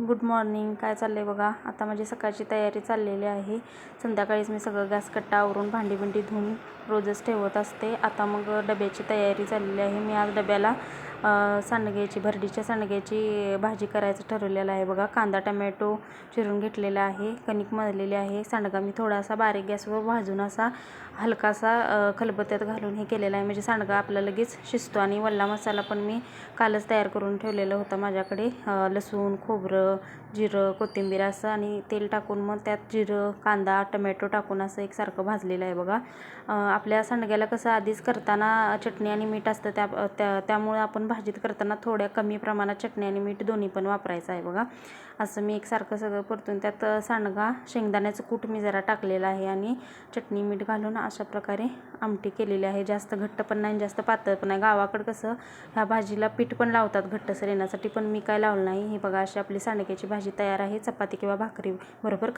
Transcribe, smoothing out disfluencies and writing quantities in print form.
Good morning. काय चाललं आहे बघा. आता माझी सकाळची तयारी चाललेली आहे. संध्याकाळीच मी सगळं गॅस कट्टा आवरून भांडी धुवून रोजच ठेवत असते. आता मग डब्याची तयारी चाललेली आहे. मी आज डब्याला भरडीच्या सांडग्याची भाजी करायचं ठरवलेलं आहे बघा. कांदा टमॅटो चिरून घेतलेला आहे. कणिक मळलेली आहे. सांडगा मी थोडासा बारीक गॅसवर भाजून असा हलकासा खलबत्त्यात घालून हे केलेला आहे, म्हणजे सांडगा आपला लगेच शिजतो. आणि वल्ला मसाला पण मी कालच तयार करून ठेवलेला होता माझ्याकडे. लसूण, खोबरं, जिरं, कोथिंबीर असं आणि तेल टाकून मग त्यात जिरं, कांदा, टमॅटो टाकून असं एकसारखं भाजलेलं आहे बघा. आपल्या सांडग्याला कसं आधीच करताना चटणी आणि मीठ असतं, त्यामुळे आपण भाजीत करताना थोड्या कमी प्रमाणात चटणी आणि मीठ दोन्ही पण वापरायचं आहे बघा. असं मी एकसारखं सगळं परतून त्यात सांडगा, शेंगदाण्याचं कूट मी जरा टाकलेलं आहे आणि चटणी मीठ घालून अशा प्रकारे आमटी केलेली आहे. जास्त घट्ट पण नाही, जास्त पातळ पण नाही. गावाकडं कसं ह्या भाजीला पीठ पण लावतात घट्टसर येण्यासाठी, पण मी काय लावलं नाही. हे बघा, अशी आपली सांडग्याची भाजी तयार आहे. चपाती किंवा भाकरी बरोबर